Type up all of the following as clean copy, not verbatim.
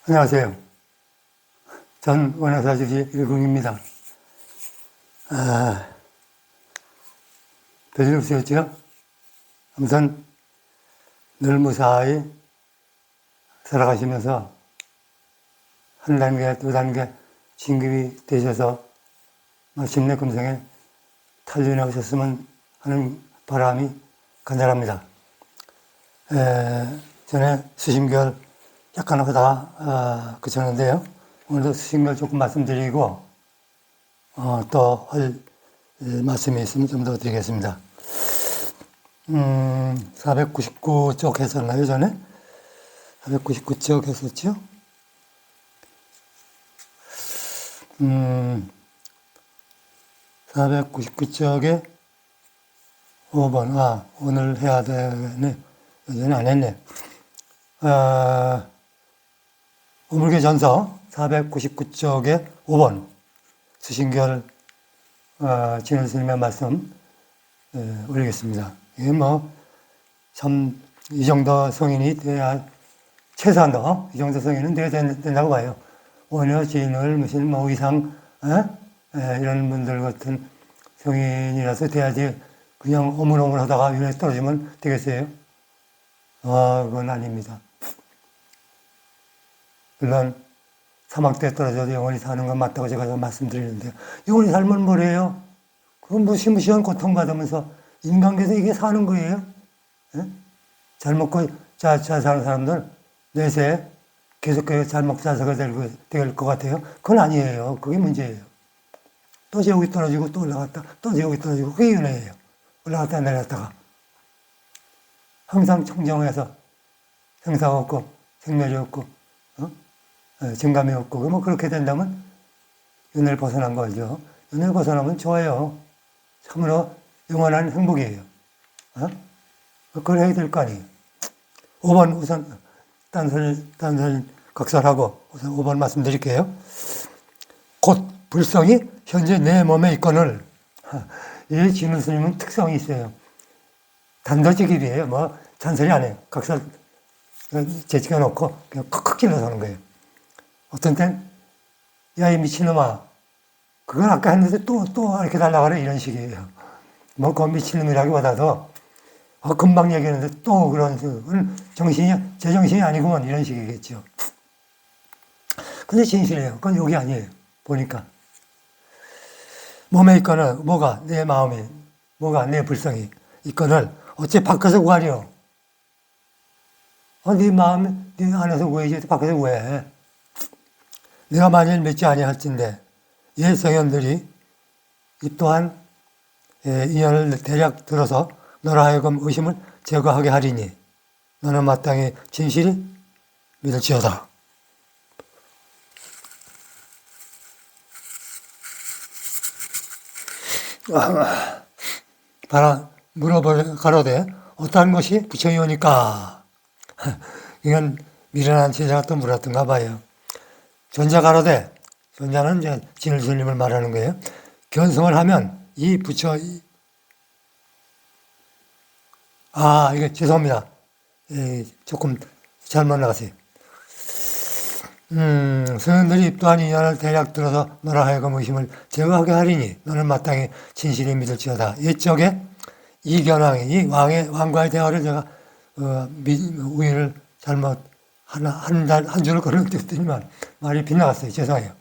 안녕하세요. 전 원화사주시 일궁입니다. 별일 없으셨죠? 아무튼 늘 무사히 살아가시면서 한 단계, 두 단계 진급이 되셔서 마침내 금생에 탄륜하셨으면 하는 바람이 간절합니다. 전에 수심결 약간 하다가 그쳤는데요. 오늘도 수심결 조금 말씀드리고 또 할 말씀이 있으면 좀 더 드리겠습니다. 499쪽 했었나요, 전에? 499쪽 했었죠? 499쪽에 5번, 오늘 해야 되네. 요즘은 안 했네. 우물개 전서 499쪽에 5번, 수신결, 진원 스님의 말씀, 올리겠습니다. 이게 참, 이 정도 성인이 돼야, 최소한도, 이 정도 성인은 돼야 된다고 봐요. 원효, 진을, 무슨, 이상, 이런 분들 같은 성인이라서 돼야지, 그냥 오물오물 하다가 위에 떨어지면 되겠어요? 그건 아닙니다. 물론, 사막대에 떨어져도 영원히 사는 건 맞다고 제가 말씀드리는데요. 영원히 살면 뭐래요? 그건 무시무시한 고통받으면서 인간계에서 이게 사는 거예요? 잘 먹고 잘 사는 사람들 내세 계속 잘 먹고 잘 살게 될 것 같아요? 그건 아니에요. 그게 문제예요. 또 제국이 떨어지고 또 올라갔다 또 제국이 떨어지고 그게 윤회예요. 올라갔다 내렸다가 항상 청정해서 생사가 없고 생멸이 없고 증감이 없고 그렇게 된다면 윤회를 벗어난 거죠. 윤회를 벗어나면 좋아요. 참으로 영원한 행복이에요. 그걸 해야 될 거 아니에요. 5번 우선 딴설 각설하고 우선 5번 말씀드릴게요. 곧 불성이 현재 내 몸에 있거늘. 이 진우 스님은 특성이 있어요. 단도직입이에요. 잔소리 안 해요. 각설 제치가 놓고 그냥 컥컥 찔러서 하는 거예요. 어떤 땐 야, 이 미친놈아, 그건 아까 했는데 또 이렇게 달라고 하래. 이런 식이에요. 그 미친놈이라기보다도 금방 얘기했는데 또 그런 제정신이 아니구먼. 이런 식이겠죠. 근데 진실이에요. 그건 여기 아니에요. 보니까. 몸에 있거늘, 내 마음이, 내 불성이 있거늘, 어째 밖에서 구하려? 네 마음, 네 안에서 구해야지, 밖에서 구해. 내가 만일 믿지 아니할진대, 이 성현들이 이 또한 인연을 대략 들어서 너로 하여금 의심을 제거하게 하리니, 너는 마땅히 진실이 믿을지어다. 가로되 어떠한 것이 부처이 오니까. 이건 미련한 제자가 또 물었던가 봐요. 전자 가로되, 전자는 이제 진을 스님을 말하는 거예요. 견성을 하면 이 부처, 이거 죄송합니다. 조금 잘못 나갔어요. 성현들이 또한 인연을 대략 들어서 너라 하여금 의심을 제거하게 하리니 너는 마땅히 진실이 믿을지어다. 이쪽에 이견왕이 왕과의 대화를 제가 우위를 잘못 한 줄을 걸어드렸더니만 말이 빗나갔어요. 죄송해요.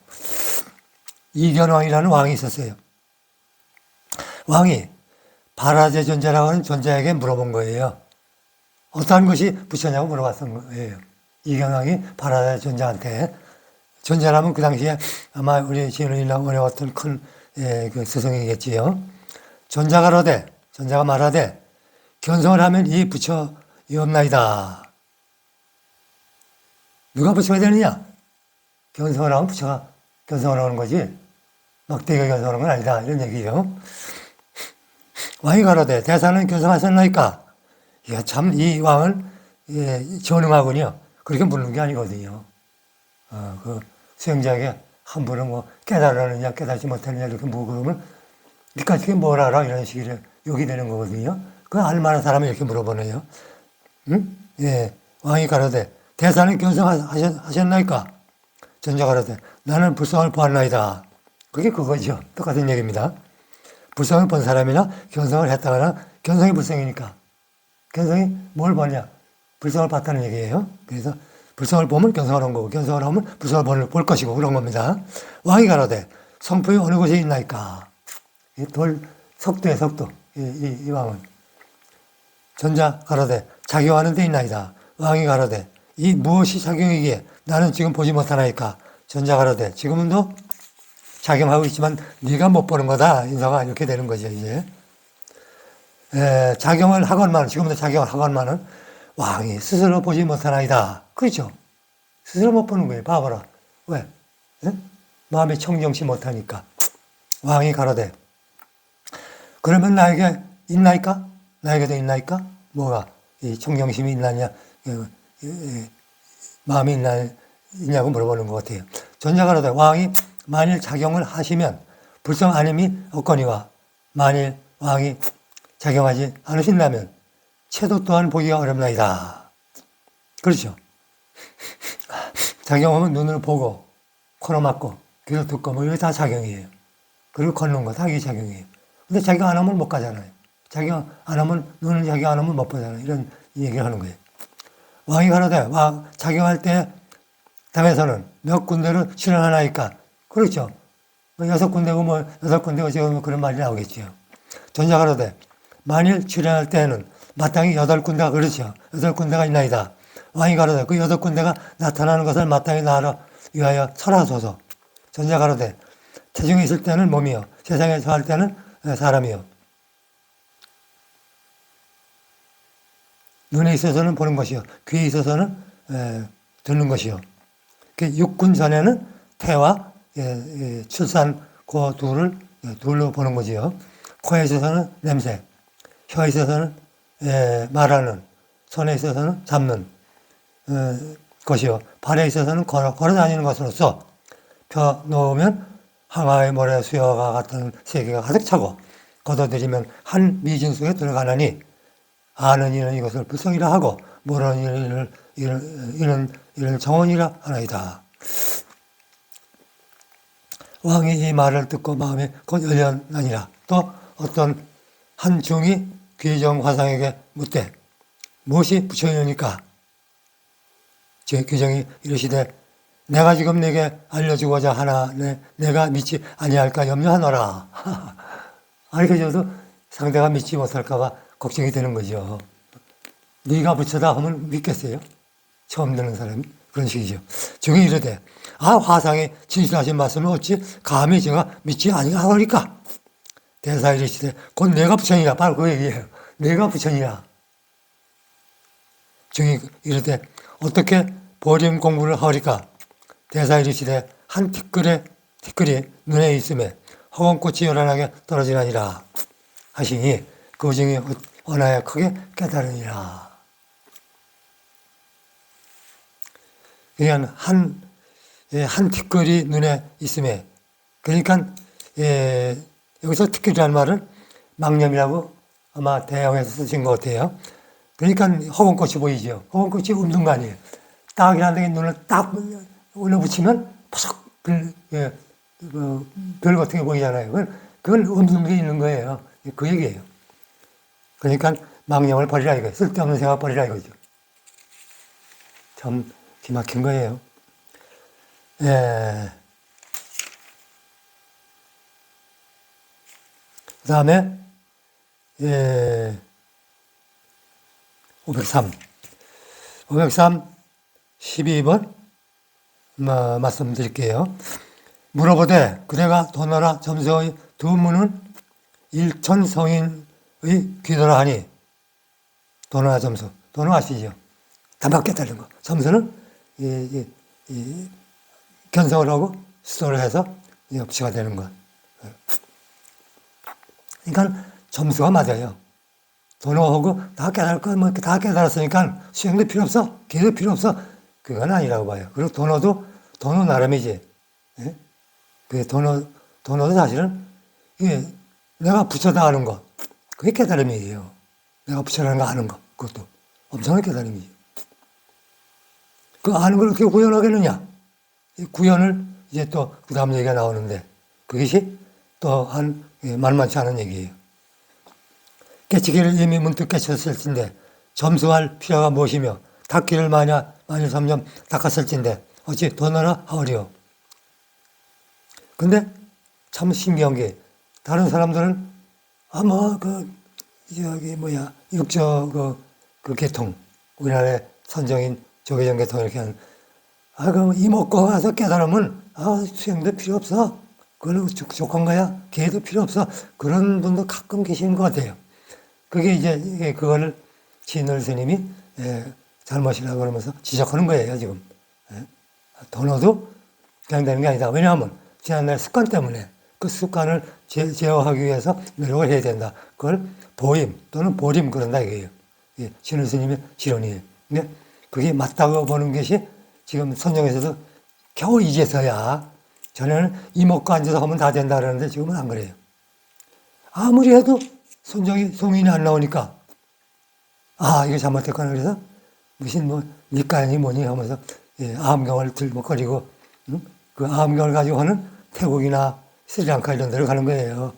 이견왕이라는 왕이 있었어요. 왕이 바라제 존재라고 하는 존재에게 물어본 거예요. 어떠한 것이 부처냐고 물어봤던 거예요. 이견왕이 바라제 존재한테. 존재라면 그 당시에 아마 우리 진원이라고 어려웠던 큰 그 스승이겠지요. 존자가 말하되 견성을 하면 이 부처 이없나이다. 누가 부처가 되느냐? 견성을 하면 부처가 견성을 하는 거지 막대기가 견성하는 건 아니다. 이런 얘기죠. 왕이 가로되 대사는 견성하셨나이까? 이야, 참 이 왕을 전응하군요. 그렇게 묻는 게 아니거든요. 수행자에게 함부로 뭐 깨달았느냐 깨닫지 못했느냐 이렇게 물어보면 니까 그게 뭘 알아? 이런 식으로 욕이 되는 거거든요. 그 알만한 사람이 이렇게 물어보네요. 응? 예. 왕이 가로되 대사는 견성하셨나이까? 전자 가로되 나는 불성을 보았나이다. 그게 그거죠. 똑같은 얘기입니다. 불성을 본 사람이나 견성을 했다거나 견성이 불성이니까 견성이 뭘 보냐? 불성을 봤다는 얘기예요. 그래서 불성을 보면 견성을 한 거고 견성을 하면 불성을 볼 것이고 그런 겁니다. 왕이 가로되 성품이 어느 곳에 있나이까? 석도에 석도. 이 왕은. 전자 가로되 작용하는 데 있나이다. 왕이 가로되 이 무엇이 작용이기에 나는 지금 보지 못하나이까? 전자 가로되 지금은 너 작용하고 있지만 네가 못 보는 거다. 인사가 이렇게 되는 거죠. 이제 작용을 하건만 지금도 작용을 하건만은 왕이 스스로 보지 못하나이다. 그렇죠? 스스로 못 보는 거예요. 봐봐라. 왜? 네? 마음이 청정치 못하니까. 왕이 가로되 그러면 나에게 있나이까? 나에게도 있나이까? 뭐가? 이 청정심이 있나냐? 마음이 있냐고 물어보는 것 같아요. 전자 가로되 왕이 만일 작용을 하시면 불성 아님이 없거니와 만일 왕이 작용하지 않으신다면 채도 또한 보기가 어렵나이다. 그렇죠? 작용하면 눈으로 보고 코로 막고 귀로 듣고 뭐 이게 다 작용이에요. 그리고 걷는 거 다 이게 작용이에요. 근데 작용 안 하면 못 가잖아요. 작용 안 하면 눈을 작용 안 하면 못 보잖아요. 이런 얘기를 하는 거예요. 왕이 가로되 작용할 때 당에서는 몇 군데를 실현하나이까? 그렇죠. 6군데고 뭐 8군데고 지금 그런 말이 나오겠죠. 전자 가로되 만일 출연할 때에는 마땅히 8군데가 그렇죠. 8군데가 있나이다. 왕이 가로되 그 8군데가 나타나는 것을 마땅히 나로 위하여 설하소서. 전자 가로되 태중에 있을 때는 몸이요 세상에 처할 때는 사람이요 눈에 있어서는 보는 것이요 귀에 있어서는 듣는 것이요 육군 전에는 태와 출산 그 둘로 보는 거지요. 코에 있어서는 냄새, 혀에 있어서는 말하는, 손에 있어서는 잡는 것이요. 발에 있어서는 걸어 다니는 것으로서 펴 놓으면 항아의 모래 수여가 같은 세계가 가득 차고 걷어들이면 한 미진 속에 들어가나니 아는 이는 이것을 불성이라 하고 모르는 이는 정언이라 하나이다. 왕이 이 말을 듣고 마음에 곧 열려나니라. 또 어떤 한 중이 귀정 화상에게 묻되 무엇이 부처이니까? 귀정이 이르시되 내가 지금 네게 알려주고자 하나 내가 믿지 아니할까 염려하노라. 알려줘도 상대가 믿지 못할까 봐 걱정이 되는 거죠. 네가 부처다 하면 믿겠어요? 처음 듣는 사람이 그런 식이죠. 중에 이르되 화상에 진실하신 말씀을 어찌 감히 제가 믿지 아니하오리까? 대사 이르시되 곧 내가 부처니라. 바로 그 얘기예요. 내가 부처니라. 중에 이르되 어떻게 보림 공부를 하오리까? 대사 이르시되 한 티끌이 눈에 있음에 허공꽃이 요란하게 떨어지나니라 하시니 그 중에 언하여 크게 깨달으니라. 그냥 한 티끌이 눈에 있음에 그러니까 여기서 티끌이라는 말은 망념이라고 아마 대형에서 쓰신 것 같아요. 그러니까 허공꽃이 보이죠. 허공꽃이 없는 거 아니에요. 딱 이렇게 눈을 딱 올려붙이면 푸석 별 같은 게 보이잖아요. 그건 없는 게 있는 거예요. 그 얘기예요. 그러니까 망념을 버리라 이거예요. 쓸데없는 생각 버리라 이거죠. 참 기막힌 거예요. 그 다음에 503 12번 말씀드릴게요. 물어보되 그대가 도노라 점수의 두 문은 일천성인의 귀도라 하니 도노라 점수 도노 아시죠? 단박 깨달은 거. 점수는 견성을 하고 수도를 해서 업치가 되는 것. 그러니까 점수가 맞아요. 도노하고 다 깨달을 거, 뭐 다 깨달았으니까 수행도 필요 없어, 기도 필요 없어. 그건 아니라고 봐요. 그리고 도노도 도노 나름이지. 예? 그 도노도 사실은 이게 내가 부처다 아는 것, 그게 깨달음이에요. 내가 부처라는 거 아는 것, 그것도 엄청난 깨달음이죠. 그 아는 걸 어떻게 구현하겠느냐? 이 구현을 이제 또 그 다음 얘기가 나오는데 그것이 또한 만만치 않은 얘기예요. 깨치기를 이미 문득 깨쳤을진데 점수할 필요가 무엇이며 닦기를 만일 삼년 닦았을진데 어찌 도나라 하오리요. 근데 참 신기한 게 다른 사람들은 아마 육조 그 계통 우리나라의 선정인 조계종 계통 이렇게 하는 그럼 이목고 가서 깨달으면 수행도 필요 없어. 그걸로 족한 거야. 기회도 필요 없어. 그런 분도 가끔 계시는 것 같아요. 그게 이제 그거를 진을 스님이 잘못이라고 그러면서 지적하는 거예요, 지금. 도노도 그냥 되는 게 아니다. 왜냐하면 지난날 습관 때문에 그 습관을 제어하기 위해서 노력을 해야 된다. 그걸 보임 또는 보림 그런다 이거예요. 진을 스님의 지론이에요. 근데 그게 맞다고 보는 것이 지금 선정에서도 겨우 이제서야 전에는 이목구 앉아서 하면 다 된다 그러는데 지금은 안 그래요. 아무리 해도 송인이 안 나오니까 이거 잘못됐구나 그래서 무슨 니까니 뭐니 하면서 아함경을 들먹거리고 그 아함경을 가지고 하는 태국이나 스리랑카 이런 데로 가는 거예요.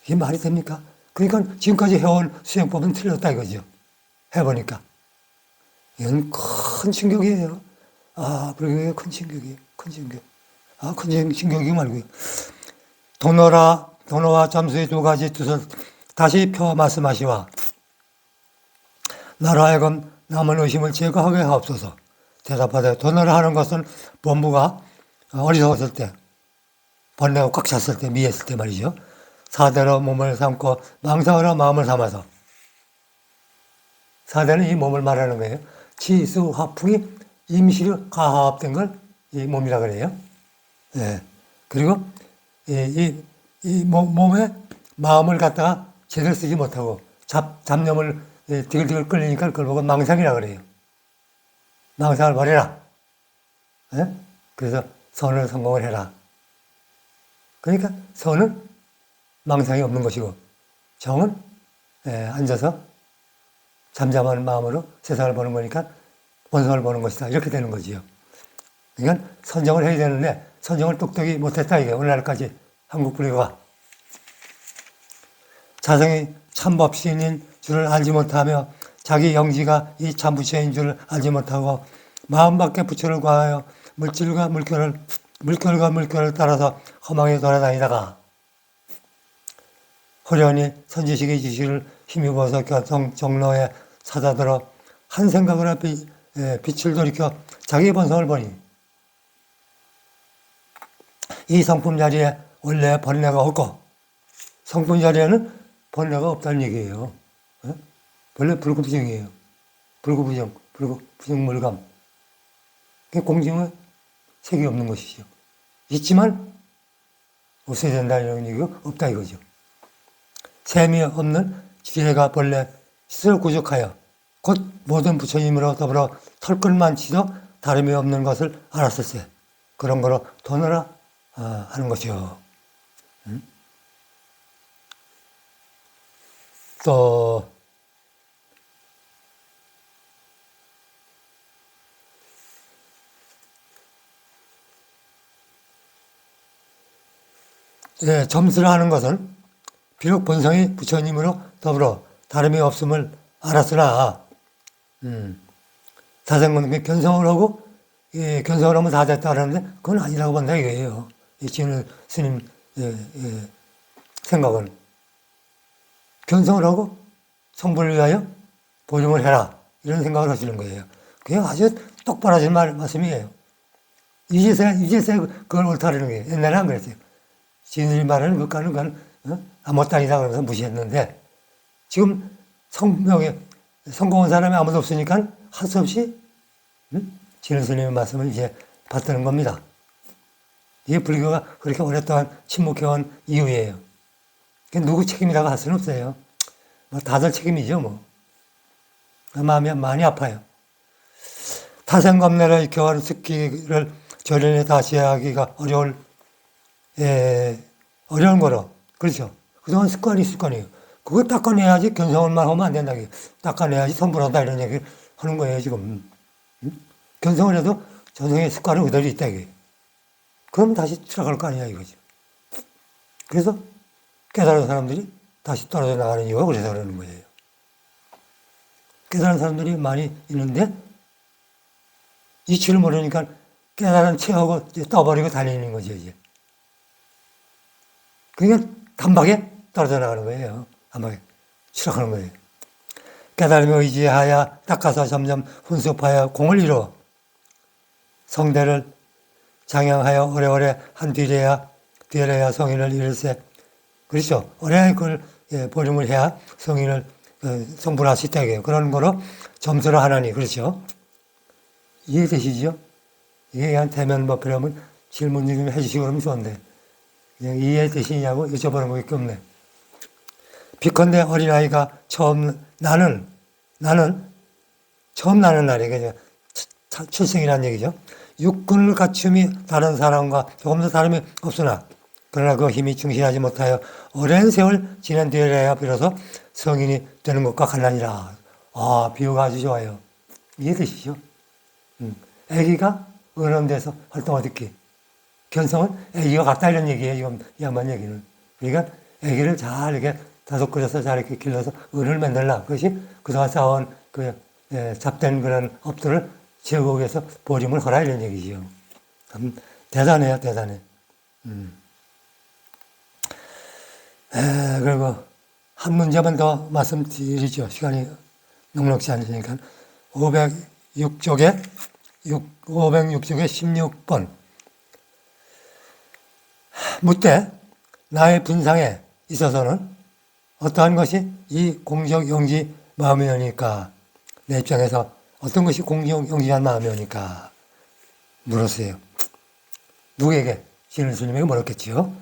이게 말이 됩니까? 그러니까 지금까지 해온 수행법은 틀렸다 이거죠. 해보니까. 이건 큰 충격이에요. 불교의 큰 충격이에요. 큰 충격. 큰 충격이 말고요. 도노와 점수의 두 가지 뜻을 다시 펴 말씀하시와 나로 하여금 남은 의심을 제거하게 하옵소서. 대답하되 도노라 하는 것은 본부가 어리석었을 때 번뇌가 꽉 찼을 때 미했을 때 말이죠. 사대로 몸을 삼고 망상으로 마음을 삼아서 사대는 이 몸을 말하는 거예요. 지수, 화풍이 임시로 가합된 걸 이 몸이라 그래요. 그리고 이 몸에 마음을 갖다가 제대로 쓰지 못하고 잡념을 디글디글 끌리니까 그걸 보고 망상이라 그래요. 망상을 버려라. 그래서 선을 성공을 해라. 그러니까 선은 망상이 없는 것이고 정은 앉아서 잠잠한 마음으로 세상을 보는 거니까 본성을 보는 것이다. 이렇게 되는 거지요. 그러니까 선정을 해야 되는데 선정을 똑똑히 못했다 이게 오늘날까지 한국 불교가. 자성이 참법신인 줄을 알지 못하며 자기 영지가 이 참부처인 줄을 알지 못하고 마음밖에 부처를 구하여 물결과 물결을 따라서 험하게 돌아다니다가 호련히 선지식의 지시를 힘입어서 정로에 찾아들어 한 생각으로 빛을 돌이켜 자기 본성을 보니 이 성품 자리에 원래 번뇌가 없고 성품 자리에는 번뇌가 없다는 얘기예요. 원래 불구부정이에요. 불구부정물감. 공정은 색이 없는 것이죠. 있지만 없어야 된다 이런 얘기가 없다 이거죠. 셈이 없는 지혜가 본래 스스로 구족하여 곧 모든 부처님으로 더불어 털끝만치도 다름이 없는 것을 알았을세. 그런 거로 도노라 하는 것이요. 또 점수를 하는 것은 비록 본성이 부처님으로 더불어 다름이 없음을 알았으나 사생건 견성을 하고 견성을 하면 다 됐다 그러는데 그건 아니라고 본다 이거예요. 이 진을 스님 생각은 견성을 하고 성불을 위하여 보증을 해라 이런 생각을 하시는 거예요. 그게 아주 똑바로 하신 말씀이에요. 이제서야 그걸 옳다라는 거예요. 옛날에 안 그랬어요. 진들이 말하는 그건 아무것도 아니다 그러면서 무시했는데 지금 성공한 사람이 아무도 없으니까 할 수 없이 진을 스님의 말씀을 이제 받드는 겁니다. 이게 불교가 그렇게 오랫동안 침묵해온 이유예요. 누구 책임이라고 할 수는 없어요. 다들 책임이죠, 뭐. 마음이 많이 아파요. 타생검내를 교환 습기를 절연에 다시 하기가 어려운 거로. 그렇죠. 그동안 습관이에요. 그거 닦아내야지 견성을만 하면 안 된다. 닦아내야지 성불한다 이런 얘기 하는 거예요, 지금. 견성을 해도 전생의 습관은 그대로 있다, 이게. 그럼 다시 추락할 거 아니야, 이거죠. 그래서 깨달은 사람들이 다시 떨어져 나가는 이유가 그래서 그러는 거예요. 깨달은 사람들이 많이 있는데, 이치를 모르니까 깨달은 체하고 떠버리고 다니는 거죠, 이제. 그러니까 단박에 떨어져 나가는 거예요. 단박에 추락하는 거예요. 깨달음에 의지하여 닦아서 점점 훈습하여 공을 이루어 성대를 장양하여 오래오래 한 뒤래야 성인을 이룰세. 그렇죠. 오래 그걸 보름을 해야 성인을 성불할 수 있다 이게요. 그런 거로 점수를 하나니. 그렇죠. 이해되시죠? 이게 그냥 대면 뭐 그러면 질문 좀 해주시고 그러면 좋은데 그냥 이해되시냐고 여쭤보는 거밖에 없네. 비컨대 어린아이가 나는 처음 나는 날이에요. 출생이라는 얘기죠. 육군을 갖춤이 다른 사람과 조금 더 다름이 없으나 그러나 그 힘이 충실하지 못하여 오랜 세월 지난 뒤에야 비로소 성인이 되는 것과 같나니라. 아, 비유가 아주 좋아요. 이해되시죠? 아기가 어른 데서 활동하듯이 견성은 아기가 같다 이런 얘기예요. 지금 이 양반 얘기는. 그러니까 아기를 잘 이렇게 다독거려서 잘 이렇게 길러서 어른을 만들라. 그것이 그동안 쌓아온 잡된 그런 업들을 제거하기 위해서 보림을 하라 이런 얘기지요. 참 대단해요, 대단해. 그리고 한 문제만 더 말씀드리죠. 시간이 넉넉지 않으니까. 506쪽에 16번. 묻되 나의 분상에 있어서는 어떠한 것이 이 공적용지 마음이오니까 내 입장에서 어떤 것이 공적용지한 마음이오니까 물었어요. 누구에게? 신일스님에게 물었겠지요.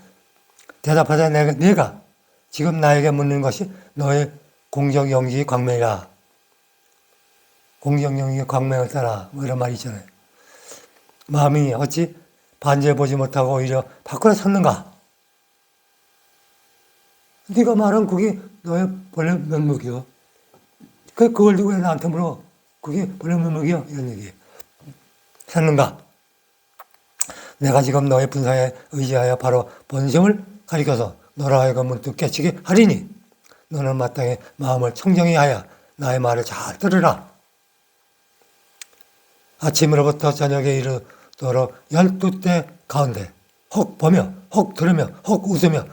대답하자 내가 지금 나에게 묻는 것이 너의 공적용지 광명이라. 공적용지 광명을 따라 뭐 이런 말이 있잖아요. 마음이 어찌 반지해보지 못하고 오히려 밖으로 섰는가? 네가 말한 그게 너의 본래 면목이요. 그걸 왜 나한테 물어? 그게 본래 면목이요? 이런 얘기예요. 섰는가? 내가 지금 너의 분상에 의지하여 바로 본성을 가리켜서 너로 하여금 문득 깨치게 하리니 너는 마땅히 마음을 청정히 하여 나의 말을 잘 들으라. 아침으로부터 저녁에 이르도록 12때 가운데 혹 보며 혹 들으며 혹 웃으며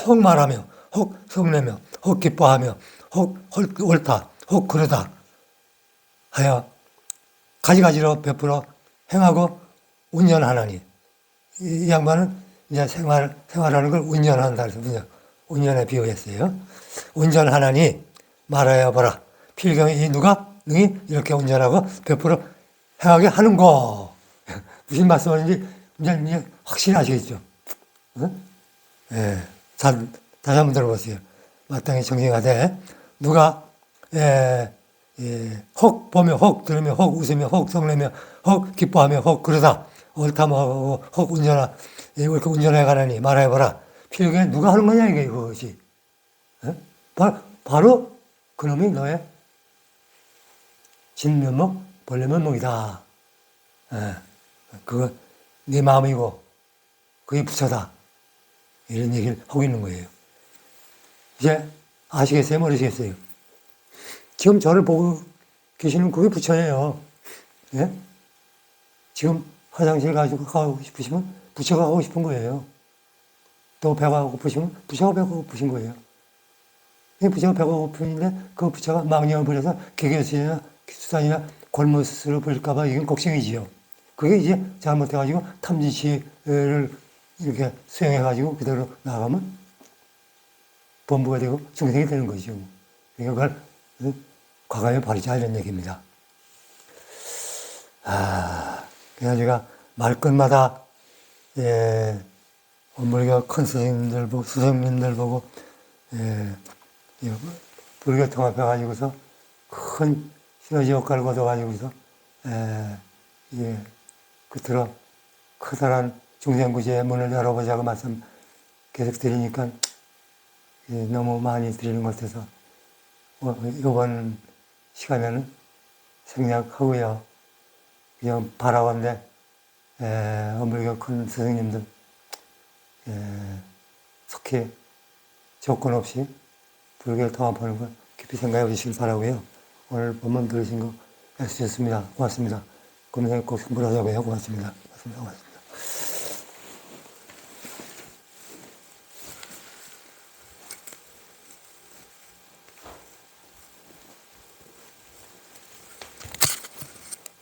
혹 말하며 혹 성내며 혹 기뻐하며 혹 옳다 혹 그러다 하여 가지가지로 베풀어 행하고 운전하나니 이 양반은 이제 생활하는 걸 운전한다 그래서 운전에 비유했어요. 운전하나니 말하여 보라. 필경에 이 누가 능히 이렇게 운전하고 베풀어 행하게 하는 거. 무슨 말씀인지 이제 확실히 아시겠죠? 응? 예. 다시 한번 들어보세요. 마땅히 정정하되 누가 혹 보며 혹 들으며 혹 웃으며 혹 성내며 혹 기뻐하며 혹 그러다 옳다고 혹 이렇게 운전해 가라니 말해보라. 필경에 누가 하는 거냐 이게 그것이. 예? 바로 그놈이 너의 진면목 본래 면목이다. 예. 그거 네 마음이고 그게 부처다. 이런 얘기를 하고 있는 거예요. 이제 아시겠어요? 모르시겠어요? 지금 저를 보고 계시는 그게 부처예요. 예? 지금 화장실 가고 싶으시면 부처가 가고 싶은 거예요. 또 배가 고프시면 부처가 배가 고프신 거예요. 부처가 배가 고픈데 그 부처가 망령을 부려서 개개수나 수단이나 골무스를 부릴까봐 이건 걱정이지요. 그게 이제 잘못해가지고 탐진치를 이렇게 수행해가지고 그대로 나가면 범부가 되고 중생이 되는 거죠. 그러니까 그걸 과감히 버리자 이런 얘기입니다. 그래서 제가 말끝마다 불교 큰 스승님들 보고 불교 통합해가지고서 큰 시너지 효과를 거둬가지고서 끝으로 커다란 중생구제의 문을 열어보자고 말씀 계속 드리니까 너무 많이 드리는 것 같아서 이번 시간에는 생략하고요. 그냥 바라건대 어물교 큰 스승님들 속히 조건 없이 불교를 통합하는 걸 깊이 생각해 보시길 바라고요. 오늘 본문 들으신 거 애쓰셨습니다. 고맙습니다. 금생 꼭 승부하자고요. 고맙습니다. 고맙습니다. 고맙습니다.